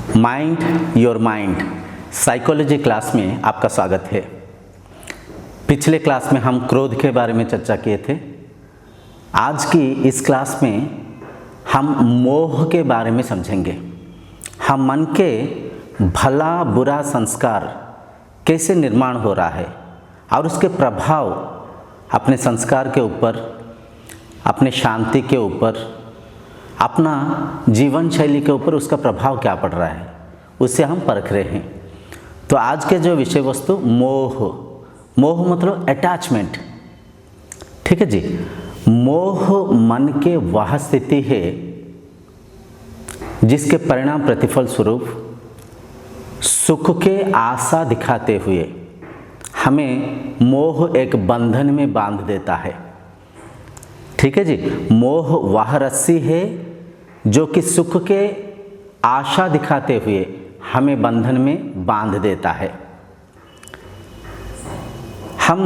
Mind your mind psychology class में आपका स्वागत है। पिछले क्लास में हम क्रोध के बारे में चर्चा किए थे। आज की इस क्लास में हम मोह के बारे में समझेंगे। हम मन के भला बुरा संस्कार कैसे निर्माण हो रहा है और उसके प्रभाव अपने संस्कार के ऊपर, अपने शांति के ऊपर, अपना जीवन शैली के ऊपर उसका प्रभाव क्या पड़ रहा है, उसे हम परख रहे हैं। तो आज के जो विषय वस्तु मोह मतलब अटैचमेंट। ठीक है जी। मोह मन के वह स्थिति है जिसके परिणाम प्रतिफल स्वरूप सुख के आशा दिखाते हुए हमें मोह एक बंधन में बांध देता है। ठीक है जी। मोह वह रस्सी है जो कि सुख के आशा दिखाते हुए हमें बंधन में बांध देता है। हम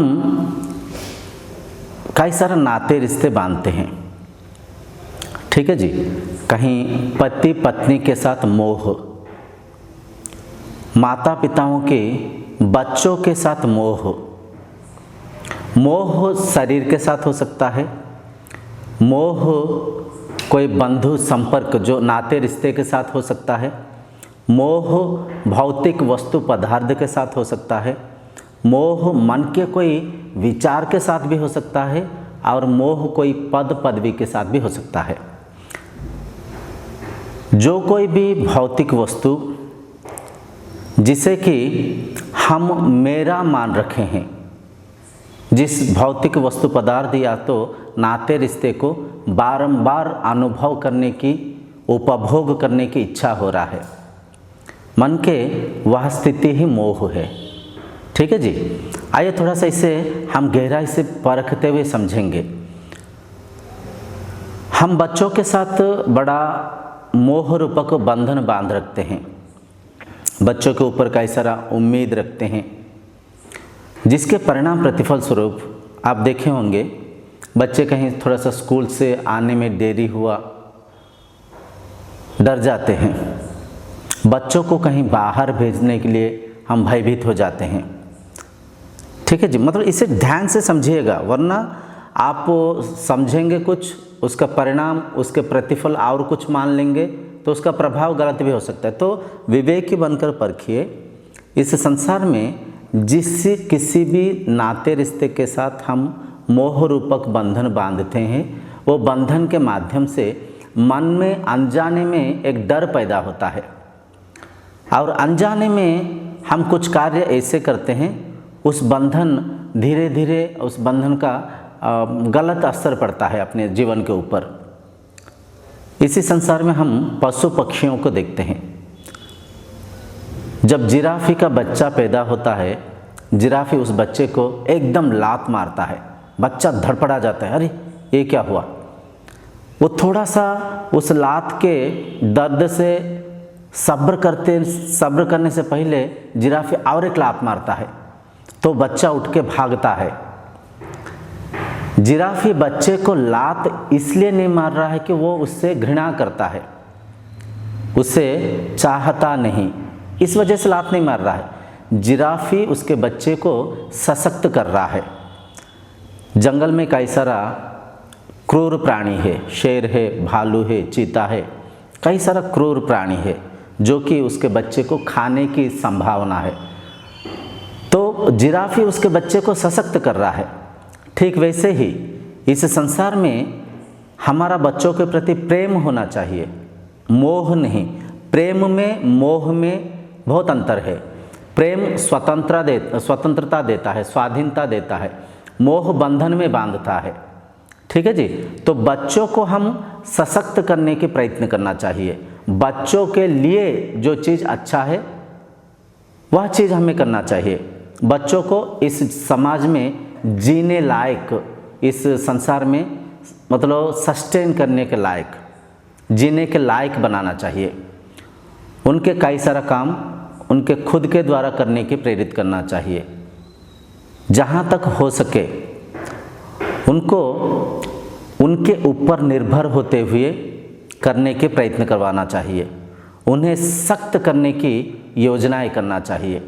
कई सारे नाते रिश्ते बांधते हैं। ठीक है जी। कहीं पति पत्नी के साथ मोह, माता पिताओं के बच्चों के साथ मोह शरीर के साथ हो सकता है, मोह कोई बंधु संपर्क जो नाते रिश्ते के साथ हो सकता है, मोह भौतिक वस्तु पदार्थ के साथ हो सकता है, मोह मन के कोई विचार के साथ भी हो सकता है और मोह कोई पद पदवी के साथ भी हो सकता है। जो कोई भी भौतिक वस्तु जिसे कि हम मेरा मान रखे हैं, जिस भौतिक वस्तु पदार्थ या तो नाते रिश्ते को बारंबार अनुभव करने की, उपभोग करने की इच्छा हो रहा है, मन के वह स्थिति ही मोह है। ठीक है जी। आइए थोड़ा सा इसे हम गहराई से परखते हुए समझेंगे। हम बच्चों के साथ बड़ा मोह रूपक बंधन बांध रखते हैं। बच्चों के ऊपर कई सारा उम्मीद रखते हैं, जिसके परिणाम प्रतिफल स्वरूप आप देखे होंगे बच्चे कहीं थोड़ा सा स्कूल से आने में देरी हुआ, डर जाते हैं। बच्चों को कहीं बाहर भेजने के लिए हम भयभीत हो जाते हैं। ठीक है जी। मतलब इसे ध्यान से समझिएगा, वरना आप समझेंगे कुछ, उसका परिणाम, उसके प्रतिफल और कुछ मान लेंगे तो उसका प्रभाव गलत भी हो सकता है। तो विवेकी बनकर परखिए। इस संसार में किसी भी नाते रिश्ते के साथ हम मोह रूपक बंधन बांधते हैं, वो बंधन के माध्यम से मन में अनजाने में एक डर पैदा होता है और अनजाने में हम कुछ कार्य ऐसे करते हैं, उस बंधन धीरे धीरे उस बंधन का गलत असर पड़ता है अपने जीवन के ऊपर। इसी संसार में हम पशु पक्षियों को देखते हैं। जब जिराफी का बच्चा पैदा होता है, जिराफी उस बच्चे को एकदम लात मारता है, बच्चा धड़पड़ा जाता है, अरे ये क्या हुआ। वो थोड़ा सा उस लात के दर्द से सब्र करने से पहले जिराफी और एक लात मारता है तो बच्चा उठ के भागता है। जिराफी बच्चे को लात इसलिए नहीं मार रहा है कि वो उससे घृणा करता है, उसे चाहता नहीं, इस वजह से लात नहीं मार रहा है। जिराफी उसके बच्चे को सशक्त कर रहा है। जंगल में कई सारा क्रूर प्राणी है, शेर है, भालू है, चीता है, कई सारा क्रूर प्राणी है जो कि उसके बच्चे को खाने की संभावना है। तो जिराफी उसके बच्चे को सशक्त कर रहा है। ठीक वैसे ही इस संसार में हमारा बच्चों के प्रति प्रेम होना चाहिए, मोह नहीं। प्रेम में मोह में बहुत अंतर है। प्रेम स्वतंत्रता देता है, स्वाधीनता देता है, मोह बंधन में बांधता है। ठीक है जी। तो बच्चों को हम सशक्त करने के प्रयत्न करना चाहिए। बच्चों के लिए जो चीज़ अच्छा है वह चीज़ हमें करना चाहिए। बच्चों को इस समाज में जीने लायक, इस संसार में मतलब सस्टेन करने के लायक, जीने के लायक बनाना चाहिए। उनके कई सारा काम उनके खुद के द्वारा करने के प्रेरित करना चाहिए। जहाँ तक हो सके उनको उनके ऊपर निर्भर होते हुए करने के प्रयत्न करवाना चाहिए। उन्हें सख्त करने की योजनाएं करना चाहिए।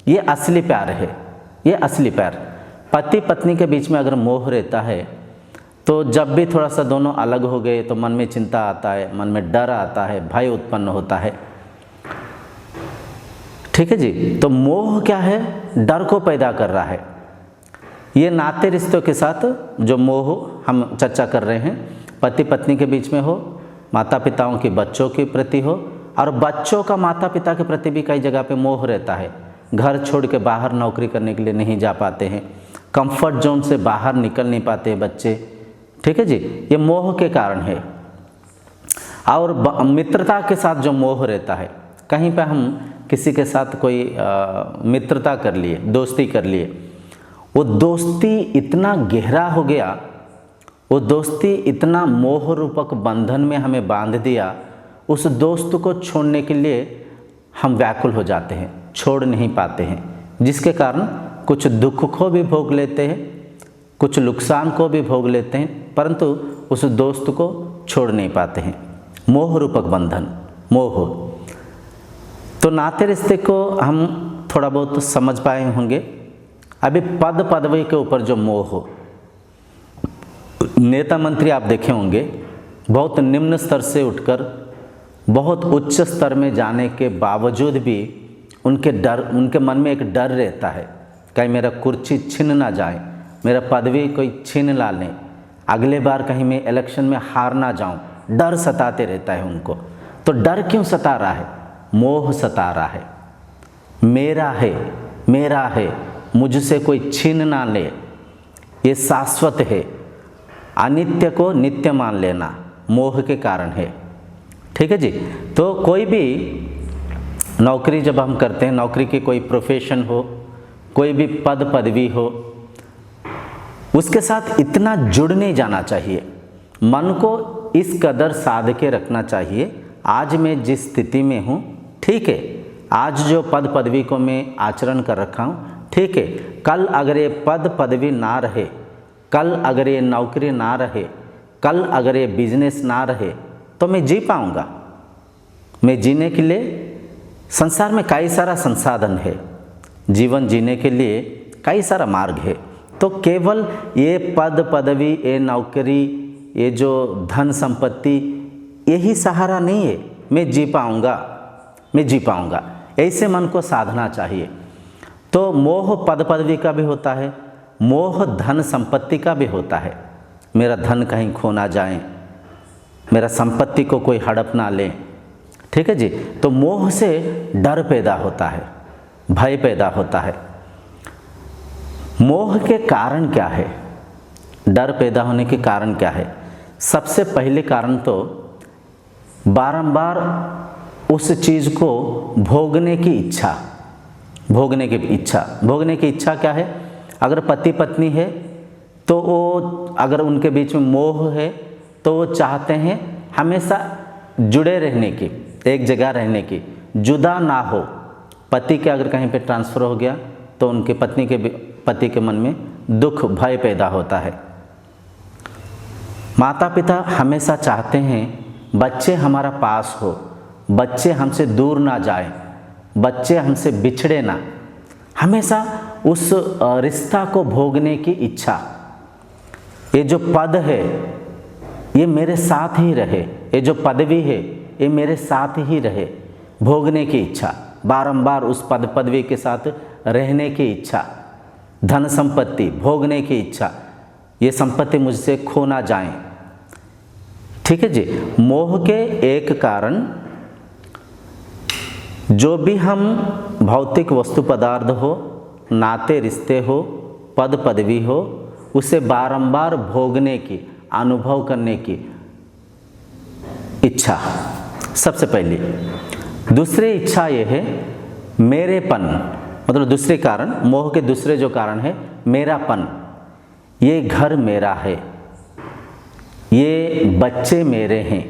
ये असली प्यार है, ये असली प्यार। पति पत्नी के बीच में अगर मोह रहता है तो जब भी थोड़ा सा दोनों अलग हो गए तो मन में चिंता आता है, मन में डर आता है, भय उत्पन्न होता है। ठीक है जी। तो मोह क्या है? डर को पैदा कर रहा है। ये नाते रिश्तों के साथ जो मोह हम चर्चा कर रहे हैं, पति पत्नी के बीच में हो, माता पिताओं के बच्चों के प्रति हो, और बच्चों का माता पिता के प्रति भी कई जगह पे मोह रहता है। घर छोड़ के बाहर नौकरी करने के लिए नहीं जा पाते हैं, कंफर्ट जोन से बाहर निकल नहीं पाते हैं बच्चे। ठीक है जी, ये मोह के कारण है। और मित्रता के साथ जो मोह रहता है, कहीं पे हम किसी के साथ कोई मित्रता कर लिए, दोस्ती कर लिए, वो दोस्ती इतना गहरा हो गया, वो दोस्ती इतना मोह रूपक बंधन में हमें बांध दिया, उस दोस्त को छोड़ने के लिए हम व्याकुल हो जाते हैं, छोड़ नहीं पाते हैं, जिसके कारण कुछ दुख को भी भोग लेते हैं, कुछ नुकसान को भी भोग लेते हैं, परंतु उस दोस्त को छोड़ नहीं पाते हैं। मोह रूपक बंधन, मोह। तो नाते रिश्ते को हम थोड़ा बहुत समझ पाए होंगे। अभी पद पदवी के ऊपर जो मोह हो, नेता मंत्री आप देखे होंगे बहुत निम्न स्तर से उठकर बहुत उच्च स्तर में जाने के बावजूद भी उनके मन में एक डर रहता है, कहीं मेरा कुर्सी छिन ना जाए, मेरा पदवी कोई छीन ना ले, अगले बार कहीं मैं इलेक्शन में हार ना जाऊं, डर सताते रहता है उनको। तो डर क्यों सता रहा है? मोह सता रहा है। मेरा है, मेरा है, मुझसे कोई छीन ना ले, ये शाश्वत है। अनित्य को नित्य मान लेना मोह के कारण है। ठीक है जी। तो कोई भी नौकरी जब हम करते हैं, नौकरी की कोई प्रोफेशन हो, कोई भी पद पदवी हो, उसके साथ इतना जुड़ नहीं जाना चाहिए। मन को इस कदर साध के रखना चाहिए, आज मैं जिस स्थिति में हूँ ठीक है, आज जो पद पदवी को मैं आचरण कर रखा हूँ ठीक है, कल अगर ये पद पदवी ना रहे, कल अगर ये नौकरी ना रहे, कल अगर ये बिजनेस ना रहे, तो मैं जी पाऊँगा। मैं जीने के लिए संसार में कई सारा संसाधन है, जीवन जीने के लिए कई सारा मार्ग है। तो केवल ये पद पदवी, ये नौकरी, ये जो धन संपत्ति, यही सहारा नहीं है, मैं जी पाऊँगा, मैं जी पाऊँगा, ऐसे मन को साधना चाहिए। तो मोह पद पदवी का भी होता है, मोह धन संपत्ति का भी होता है। मेरा धन कहीं खो ना जाए, मेरा संपत्ति को कोई हड़प ना ले। ठीक है जी। तो मोह से डर पैदा होता है, भय पैदा होता है। मोह के कारण क्या है? डर पैदा होने के कारण क्या है? सबसे पहले कारण तो बारंबार उस चीज़ को भोगने की इच्छा। भोगने की इच्छा, भोगने की इच्छा क्या है? अगर पति पत्नी है तो वो, अगर उनके बीच में मोह है तो वो चाहते हैं हमेशा जुड़े रहने की, एक जगह रहने की, जुदा ना हो। पति के अगर कहीं पे ट्रांसफ़र हो गया तो उनके पति के मन में दुख भय पैदा होता है। माता पिता हमेशा चाहते हैं बच्चे हमारा पास हो, बच्चे हमसे दूर ना जाए, बच्चे हमसे बिछड़े ना, हमेशा उस रिश्ता को भोगने की इच्छा। ये जो पद है ये मेरे साथ ही रहे, ये जो पदवी है ये मेरे साथ ही रहे, भोगने की इच्छा, बारंबार उस पद पदवी के साथ रहने की इच्छा, धन संपत्ति भोगने की इच्छा, ये संपत्ति मुझसे खो ना जाए। ठीक है जी। मोह के एक कारण जो भी हम भौतिक वस्तु पदार्थ हो, नाते रिश्ते हो, पद पदवी हो, उसे बारंबार भोगने की, अनुभव करने की इच्छा सबसे पहली। दूसरी इच्छा ये है मेरेपन, मतलब दूसरे कारण, मोह के दूसरे जो कारण है मेरापन। ये घर मेरा है, ये बच्चे मेरे हैं।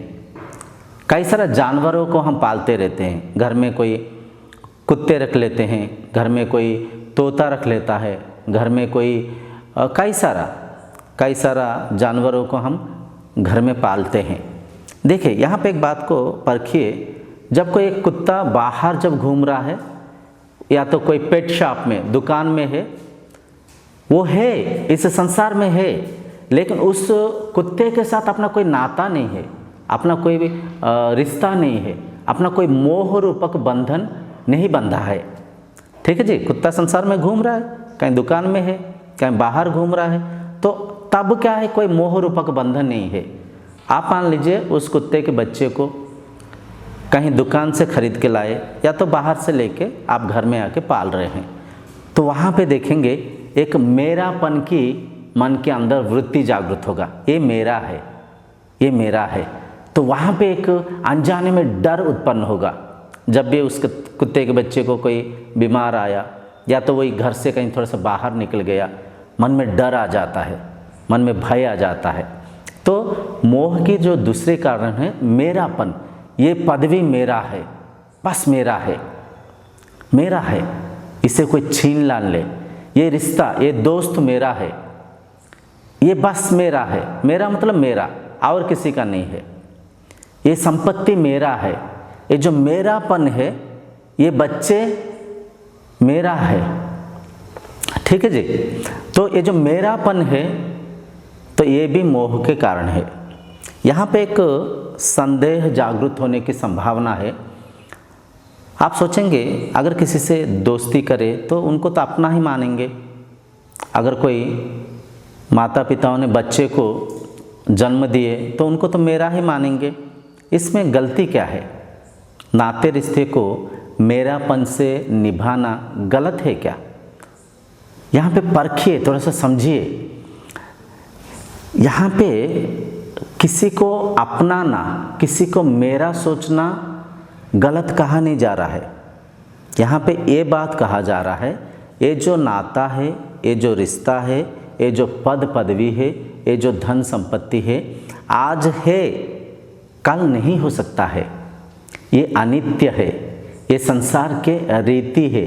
कई सारे जानवरों को हम पालते रहते हैं, घर में कोई कुत्ते रख लेते हैं, घर में कोई तोता रख लेता है, घर में कोई कई सारा जानवरों को हम घर में पालते हैं। देखिए यहाँ पे एक बात को परखिए, जब कोई कुत्ता बाहर जब घूम रहा है या तो कोई पेट शॉप में, दुकान में है, वो है, इस संसार में है, लेकिन उस कुत्ते के साथ अपना कोई नाता नहीं है, अपना कोई भी रिश्ता नहीं है, अपना कोई मोह रूपक बंधन नहीं बंधा है। ठीक है जी, कुत्ता संसार में घूम रहा है, कहीं दुकान में है, कहीं बाहर घूम रहा है, तो तब क्या है, कोई मोह रूपक बंधन नहीं है। आप मान लीजिए उस कुत्ते के बच्चे को कहीं दुकान से खरीद के लाए या तो बाहर से लेके आप घर में आके पाल रहे हैं, तो वहाँ पे देखेंगे एक मेरापन की मन के अंदर वृत्ति जागृत होगा, ये मेरा है, ये मेरा है। तो वहाँ पे एक अनजाने में डर उत्पन्न होगा। जब भी उस कुत्ते के बच्चे को कोई बीमार आया या तो वही घर से कहीं थोड़ा सा बाहर निकल गया, मन में डर आ जाता है, मन में भय आ जाता है। तो मोह के जो दूसरे कारण है मेरापन, ये पदवी मेरा है, बस मेरा है, मेरा है, इसे कोई छीन ना ले, ये रिश्ता, ये दोस्त मेरा है, ये बस मेरा है, मेरा मतलब मेरा और किसी का नहीं है, ये संपत्ति मेरा है, ये जो मेरापन है, ये बच्चे मेरा है। ठीक है जी, तो ये जो मेरापन है, तो ये भी मोह के कारण है। यहाँ पे एक संदेह जागृत होने की संभावना है। आप सोचेंगे अगर किसी से दोस्ती करे तो उनको तो अपना ही मानेंगे, अगर कोई माता पिताओं ने बच्चे को जन्म दिए तो उनको तो मेरा ही मानेंगे। इसमें गलती क्या है? नाते रिश्ते को मेरापन से निभाना गलत है क्या? यहाँ पे परखिए, थोड़ा सा समझिए। यहाँ पे किसी को अपनाना, किसी को मेरा सोचना गलत कहा नहीं जा रहा है। यहाँ पे ये बात कहा जा रहा है, ये जो नाता है, ये जो रिश्ता है, ये जो पद पदवी है, ये जो धन संपत्ति है, आज है कल नहीं हो सकता है, ये अनित्य है, ये संसार के रीति है,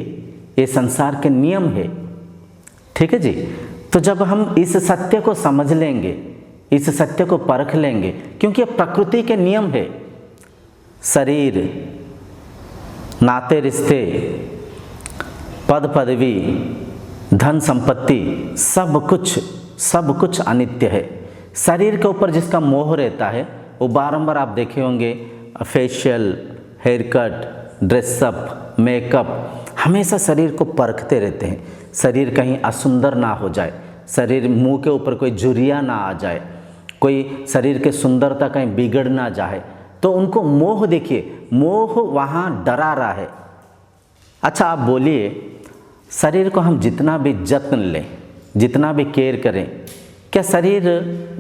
ये संसार के नियम है। ठीक है जी, तो जब हम इस सत्य को समझ लेंगे, इस सत्य को परख लेंगे, क्योंकि ये प्रकृति के नियम है। शरीर, नाते रिश्ते, पद पदवी, धन संपत्ति, सब कुछ अनित्य है। शरीर के ऊपर जिसका मोह रहता है वो बारंबार आप देखे होंगे, facial, hair cut, dress up, makeup, हमेशा शरीर को परखते रहते हैं, शरीर कहीं असुंदर ना हो जाए, शरीर, मुंह के ऊपर कोई झुर्रियाँ ना आ जाए, कोई शरीर के सुंदरता कहीं बिगड़ ना जाए, तो उनको मोह, देखिए मोह वहाँ डरा रहा है। अच्छा आप बोलिए, शरीर को हम जितना भी जत्न लें, जितना भी केयर करें, क्या शरीर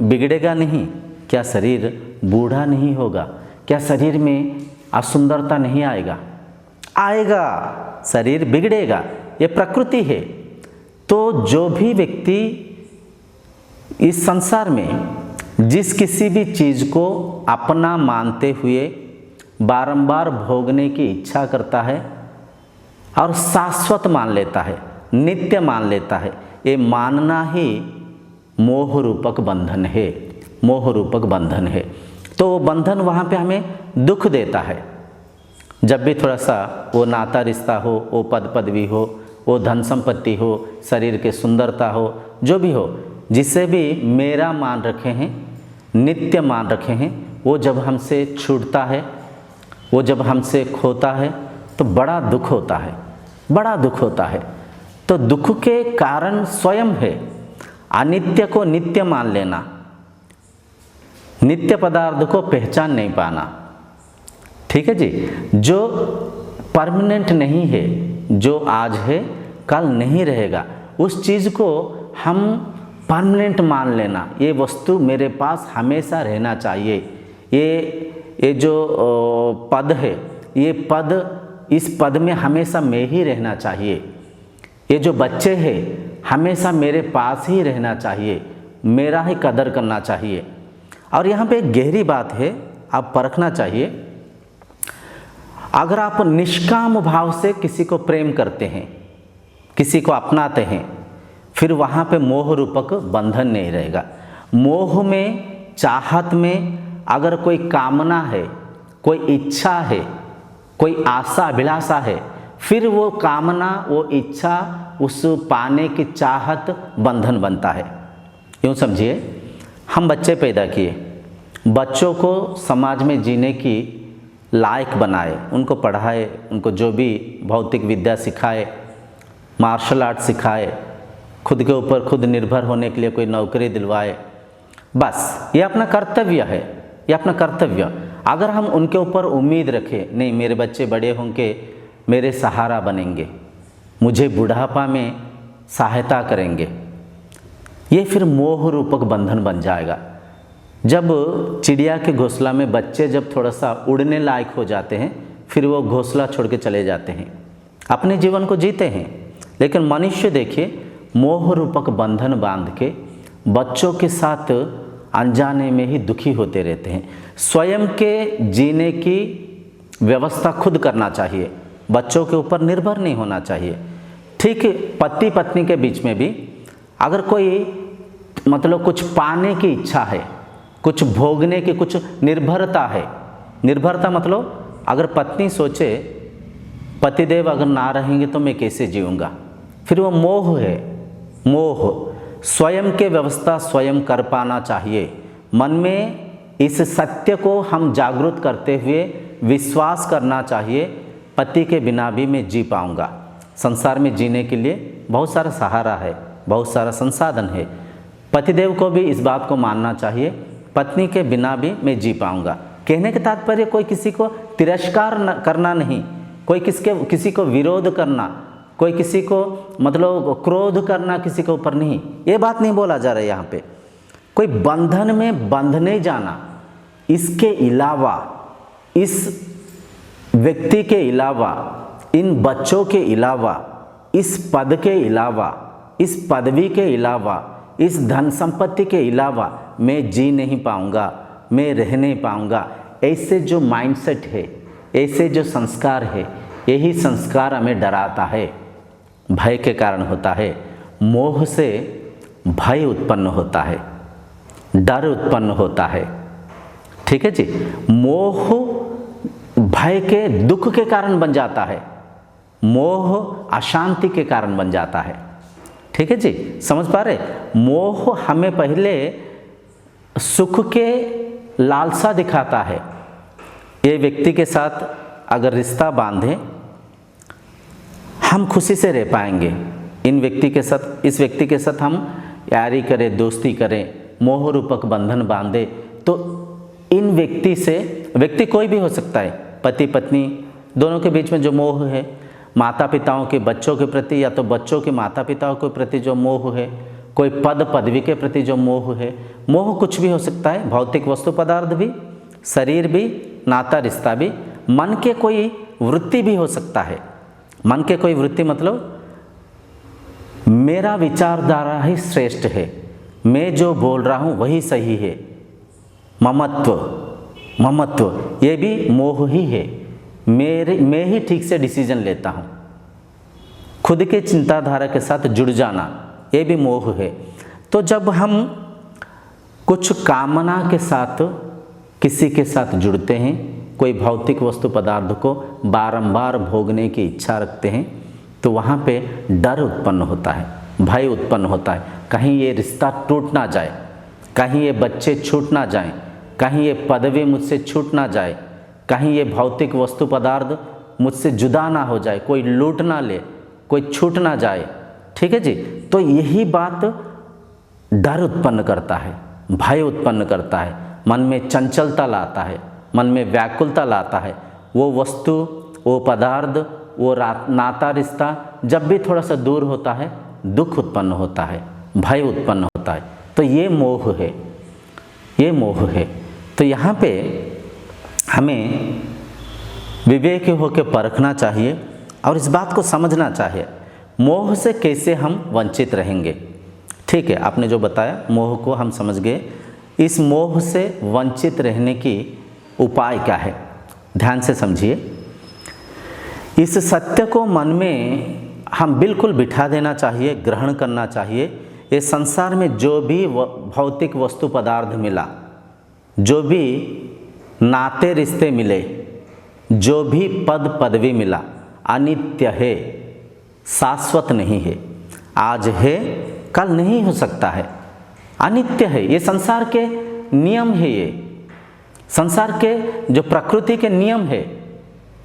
बिगड़ेगा नहीं? क्या शरीर बूढ़ा नहीं होगा? क्या शरीर में असुंदरता नहीं आएगा? आएगा, शरीर बिगड़ेगा, ये प्रकृति है। तो जो भी व्यक्ति इस संसार में जिस किसी भी चीज़ को अपना मानते हुए बारंबार भोगने की इच्छा करता है और शाश्वत मान लेता है, नित्य मान लेता है, ये मानना ही मोह रूपक बंधन है, मोह रूपक बंधन है। तो वो बंधन वहाँ पे हमें दुख देता है। जब भी थोड़ा सा वो नाता रिश्ता हो, वो पद पदवी हो, वो धन संपत्ति हो, शरीर के सुंदरता हो, जो भी हो, जिसे भी मेरा मान रखे हैं, नित्य मान रखे हैं, वो जब हमसे छूटता है, वो जब हमसे खोता है, तो बड़ा दुख होता है, बड़ा दुख होता है। तो दुख के कारण स्वयं है अनित्य को नित्य मान लेना, नित्य पदार्थ को पहचान नहीं पाना। ठीक है जी, जो परमानेंट नहीं है, जो आज है कल नहीं रहेगा, उस चीज़ को हम परमानेंट मान लेना, ये वस्तु मेरे पास हमेशा रहना चाहिए, ये जो पद है, ये पद, इस पद में हमेशा मैं ही रहना चाहिए, ये जो बच्चे हैं हमेशा मेरे पास ही रहना चाहिए, मेरा ही कदर करना चाहिए। और यहाँ पे एक गहरी बात है, आप परखना चाहिए। अगर आप निष्काम भाव से किसी को प्रेम करते हैं, किसी को अपनाते हैं, फिर वहाँ पे मोह रूपक बंधन नहीं रहेगा। मोह में, चाहत में अगर कोई कामना है, कोई इच्छा है, कोई आशा अभिलाषा है, फिर वो कामना, वो इच्छा, उस पाने की चाहत बंधन बनता है। यूँ समझिए, हम बच्चे पैदा किए, बच्चों को समाज में जीने की लायक बनाए, उनको पढ़ाए, उनको जो भी भौतिक विद्या सिखाए, मार्शल आर्ट सिखाए, खुद के ऊपर खुद निर्भर होने के लिए कोई नौकरी दिलवाए। बस ये अपना कर्तव्य है, ये अपना कर्तव्य। अगर हम उनके ऊपर उम्मीद रखें, नहीं मेरे बच्चे बड़े होंगे, मेरे सहारा बनेंगे, मुझे बुढ़ापा में सहायता करेंगे, ये फिर मोह रूपक बंधन बन जाएगा। जब चिड़िया के घोंसला में बच्चे जब थोड़ा सा उड़ने लायक हो जाते हैं, फिर वो घोंसला छोड़ के चले जाते हैं, अपने जीवन को जीते हैं। लेकिन मनुष्य देखिए, मोह रूपक बंधन बांध के बच्चों के साथ अनजाने में ही दुखी होते रहते हैं। स्वयं के जीने की व्यवस्था खुद करना चाहिए, बच्चों के ऊपर निर्भर नहीं होना चाहिए। ठीक पति पत्नी के बीच में भी अगर कोई मतलब कुछ पाने की इच्छा है, कुछ भोगने की कुछ निर्भरता है, निर्भरता मतलब अगर पत्नी सोचे पतिदेव अगर ना रहेंगे तो मैं कैसे जीऊँगा, फिर वो मोह है। मोह स्वयं के व्यवस्था स्वयं कर पाना चाहिए। मन में इस सत्य को हम जागृत करते हुए विश्वास करना चाहिए, पति के बिना भी मैं जी पाऊँगा। संसार में जीने के लिए बहुत सारा सहारा है, बहुत सारा संसाधन है। पतिदेव को भी इस बात को मानना चाहिए, पत्नी के बिना भी मैं जी पाऊँगा। कहने के तात्पर्य कोई किसी को तिरस्कार करना नहीं, कोई किसी को विरोध करना, कोई किसी को मतलब क्रोध करना किसी के ऊपर नहीं, ये बात नहीं बोला जा रहा है यहाँ पे। कोई बंधन में बंधने जाना, इसके अलावा, इस व्यक्ति के अलावा, इन बच्चों के अलावा, इस पद के अलावा, इस पदवी के अलावा, इस धन संपत्ति के अलावा मैं जी नहीं पाऊँगा, मैं रह नहीं पाऊँगा, ऐसे जो माइंडसेट है, ऐसे जो संस्कार है, यही संस्कार हमें डराता है। भय के कारण होता है, मोह से भय उत्पन्न होता है, डर उत्पन्न होता है। ठीक है जी, मोह भय के दुख के कारण बन जाता है, मोह अशांति के कारण बन जाता है। ठीक है जी, समझ पा रहे? मोह हमें पहले सुख के लालसा दिखाता है। ये व्यक्ति के साथ अगर रिश्ता बांधे, हम खुशी से रह पाएंगे। इन व्यक्ति के साथ, इस व्यक्ति के साथ हम यारी करें, दोस्ती करें, मोह रूपक बंधन बांधे, तो इन व्यक्ति से, व्यक्ति कोई भी हो सकता है, पति पत्नी दोनों के बीच में जो मोह है, माता पिताओं के बच्चों के प्रति, या तो बच्चों के माता पिताओं के प्रति जो मोह है, कोई पद पदवी के प्रति जो मोह है, मोह कुछ भी हो सकता है, भौतिक वस्तु पदार्थ भी, शरीर भी, नाता रिश्ता भी, मन के कोई वृत्ति भी हो सकता है। मन के कोई वृत्ति मतलब मेरा विचारधारा ही श्रेष्ठ है, मैं जो बोल रहा हूँ वही सही है, ममत्व ये भी मोह ही है। मैं ही ठीक से डिसीजन लेता हूँ, खुद के चिंताधारा के साथ जुड़ जाना, ये भी मोह है। तो जब हम कुछ कामना के साथ किसी के साथ जुड़ते हैं, कोई भौतिक वस्तु पदार्थ को बारंबार भोगने की इच्छा रखते हैं, तो वहाँ पे डर उत्पन्न होता है, भय उत्पन्न होता है, कहीं ये रिश्ता टूट ना जाए, कहीं ये बच्चे छूट ना जाएं, कहीं ये पदवी मुझसे छूट ना जाए, कहीं ये भौतिक वस्तु पदार्थ मुझसे जुदा ना हो जाए, कोई लूट ना ले, कोई छूट ना जाए। ठीक है जी, तो यही बात डर उत्पन्न करता है, भय उत्पन्न करता है, मन में चंचलता लाता है, मन में व्याकुलता लाता है। वो वस्तु, वो पदार्थ, वो नाता रिश्ता जब भी थोड़ा सा दूर होता है, दुख उत्पन्न होता है, भय उत्पन्न होता है। तो ये मोह है, ये मोह है। तो यहाँ पे हमें विवेक होकर परखना चाहिए और इस बात को समझना चाहिए, मोह से कैसे हम वंचित रहेंगे। ठीक है, आपने जो बताया मोह को हम समझ गए, इस मोह से वंचित रहने की उपाय क्या है, ध्यान से समझिए। इस सत्य को मन में हम बिल्कुल बिठा देना चाहिए, ग्रहण करना चाहिए। ये संसार में जो भी भौतिक वस्तु पदार्थ मिला, जो भी नाते रिश्ते मिले, जो भी पद पदवी मिला अनित्य है, शाश्वत नहीं है। आज है कल नहीं हो सकता है, अनित्य है। ये संसार के नियम है, ये संसार के जो प्रकृति के नियम है।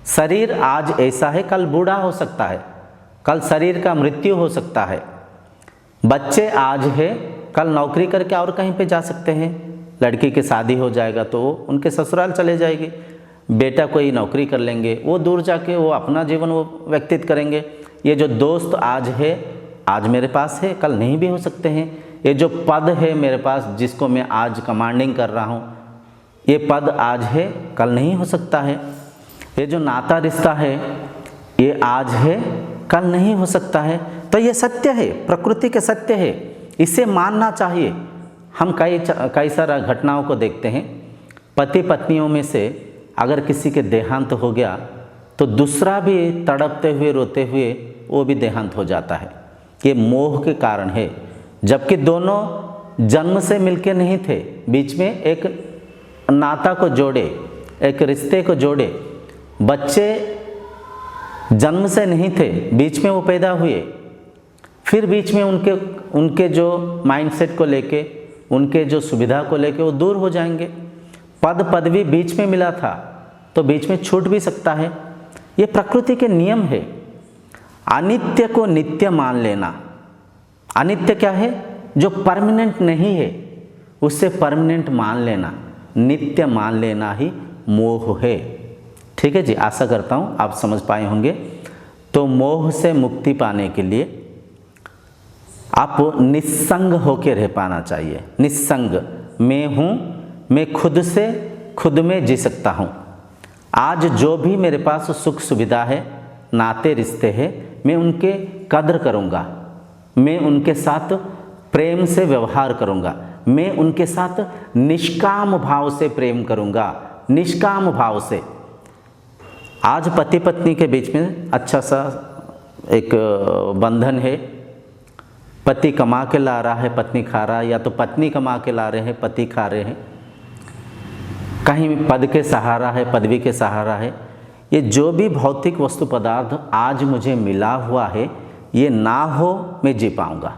शरीर आज ऐसा है, कल बूढ़ा हो सकता है, कल शरीर का मृत्यु हो सकता है। बच्चे आज है, कल नौकरी करके और कहीं पे जा सकते हैं। लड़की की शादी हो जाएगा तो वो उनके ससुराल चले जाएगी, बेटा कोई नौकरी कर लेंगे, वो दूर जाके वो अपना जीवन वो व्यतीत करेंगे। ये जो दोस्त आज है, आज मेरे पास है, कल नहीं भी हो सकते हैं। ये जो पद है मेरे पास, जिसको मैं आज कमांडिंग कर रहा हूँ, ये पद आज है, कल नहीं हो सकता है। ये जो नाता रिश्ता है, ये आज है, कल नहीं हो सकता है। तो ये सत्य है, प्रकृति के सत्य है, इसे मानना चाहिए। हम कई सारा घटनाओं को देखते हैं। पति पत्नियों में से अगर किसी के देहांत हो गया तो दूसरा भी तड़पते हुए रोते हुए वो भी देहांत हो जाता है। ये मोह के कारण है, जबकि दोनों जन्म से मिलके नहीं थे। बीच में एक नाता को जोड़े, एक रिश्ते को जोड़े। बच्चे जन्म से नहीं थे, बीच में वो पैदा हुए, फिर बीच में उनके जो माइंडसेट को लेके, उनके जो सुविधा को लेके वो दूर हो जाएंगे। पद पदवी बीच में मिला था तो बीच में छूट भी सकता है। ये प्रकृति के नियम है। अनित्य को नित्य मान लेना, अनित्य क्या है? जो परमानेंट नहीं है उससे परमानेंट मान लेना, नित्य मान लेना ही मोह है। ठीक है जी, आशा करता हूँ आप समझ पाए होंगे। तो मोह से मुक्ति पाने के लिए आप निस्संग होकर रह पाना चाहिए। निस्संग, मैं हूँ, मैं खुद से खुद में जी सकता हूँ। आज जो भी मेरे पास सुख सुविधा है, नाते रिश्ते हैं, मैं उनके कदर करूँगा, मैं उनके साथ प्रेम से व्यवहार करूँगा, मैं उनके साथ निष्काम भाव से प्रेम करूँगा, निष्काम भाव से। आज पति पत्नी के बीच में अच्छा सा एक बंधन है। पति कमा के ला रहा है, पत्नी खा रहा है, या तो पत्नी कमा के ला रहे हैं, पति खा रहे हैं। कहीं पद के सहारा है, पदवी के सहारा है। ये जो भी भौतिक वस्तु पदार्थ आज मुझे मिला हुआ है, ये ना हो मैं जी पाऊँगा।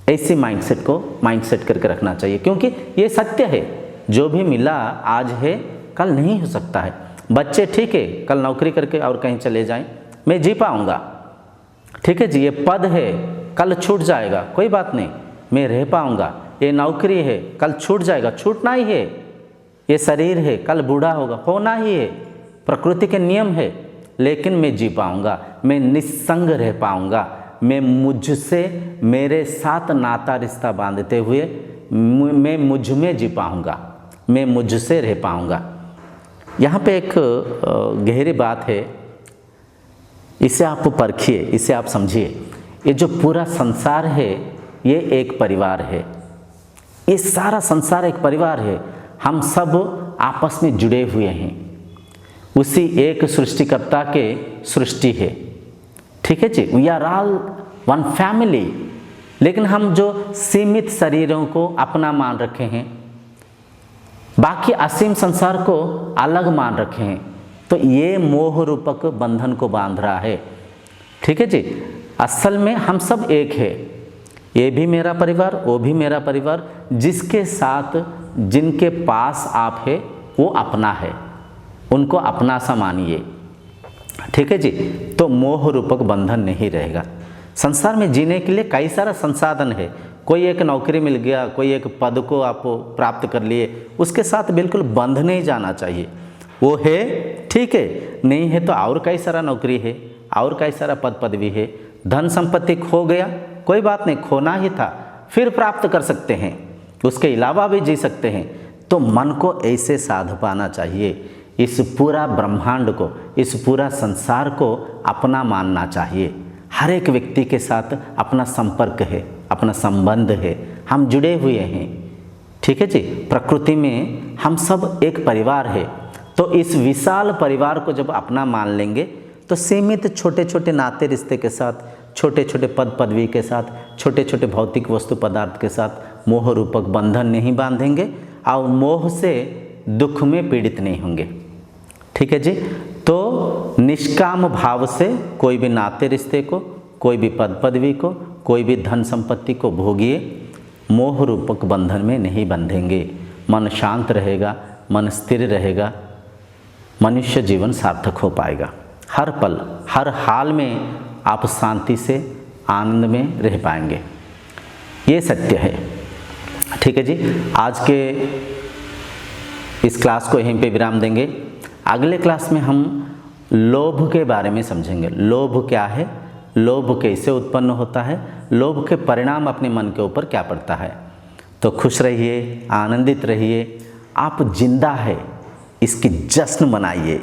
ऐसे माइंडसेट करके रखना चाहिए, क्योंकि ये सत्य है। जो भी मिला आज है, कल नहीं हो सकता है। बच्चे ठीक है, कल नौकरी करके और कहीं चले जाएं, मैं जी पाऊँगा। ठीक है जी, ये पद है, कल छूट जाएगा, कोई बात नहीं, मैं रह पाऊँगा। ये नौकरी है, कल छूट जाएगा, छूटना ही है। ये शरीर है, कल बूढ़ा होगा, होना ही है, प्रकृति के नियम है। लेकिन मैं जी पाऊँगा, मैं निस्संग रह पाऊँगा, मैं मुझसे, मेरे साथ नाता रिश्ता बांधते हुए मैं मुझ में जी पाऊँगा, मैं मुझसे रह पाऊँगा। यहाँ पे एक गहरी बात है, इसे आप परखिए, इसे आप समझिए। ये जो पूरा संसार है, ये एक परिवार है। ये सारा संसार एक परिवार है। हम सब आपस में जुड़े हुए हैं, उसी एक सृष्टिकर्ता के सृष्टि है। ठीक है जी, we are all one family. लेकिन हम जो सीमित शरीरों को अपना मान रखे हैं, बाकी असीम संसार को अलग मान रखे हैं, तो ये मोह रूपक बंधन को बांध रहा है। ठीक है जी, असल में हम सब एक है। ये भी मेरा परिवार, वो भी मेरा परिवार। जिसके साथ, जिनके पास आप है, वो अपना है, उनको अपना सा मानिए। ठीक है जी, तो मोह रूपक बंधन नहीं रहेगा। संसार में जीने के लिए कई सारा संसाधन है। कोई एक नौकरी मिल गया, कोई एक पद को आप प्राप्त कर लिए, उसके साथ बिल्कुल बंध नहीं जाना चाहिए। वो है ठीक है, नहीं है तो और कई सारा नौकरी है, और कई सारा पद पदवी है। धन संपत्ति खो गया, कोई बात नहीं, खोना ही था, फिर प्राप्त कर सकते हैं, उसके अलावा भी जी सकते हैं। तो मन को ऐसे साध पाना चाहिए। इस पूरा ब्रह्मांड को, इस पूरा संसार को अपना मानना चाहिए। हर एक व्यक्ति के साथ अपना संपर्क है, अपना संबंध है, हम जुड़े हुए हैं। ठीक है जी, प्रकृति में हम सब एक परिवार है। तो इस विशाल परिवार को जब अपना मान लेंगे, तो सीमित छोटे छोटे नाते रिश्ते के साथ, छोटे छोटे पद पदवी के साथ, छोटे छोटे भौतिक वस्तु पदार्थ के साथ मोह रूपक बंधन नहीं बांधेंगे और मोह से दुख में पीड़ित नहीं होंगे। ठीक है जी, तो निष्काम भाव से कोई भी नाते रिश्ते को, कोई भी पद पदवी को, कोई भी धन संपत्ति को भोगिए, मोह रूपक बंधन में नहीं बंधेंगे। मन शांत रहेगा, मन स्थिर रहेगा, मनुष्य जीवन सार्थक हो पाएगा। हर पल हर हाल में आप शांति से आनंद में रह पाएंगे, ये सत्य है। ठीक है जी, आज के इस क्लास को यहीं पे विराम देंगे। अगले क्लास में हम लोभ के बारे में समझेंगे। लोभ क्या है, लोभ कैसे उत्पन्न होता है, लोभ के परिणाम अपने मन के ऊपर क्या पड़ता है। तो खुश रहिए, आनंदित रहिए, आप जिंदा है इसकी जश्न मनाइए।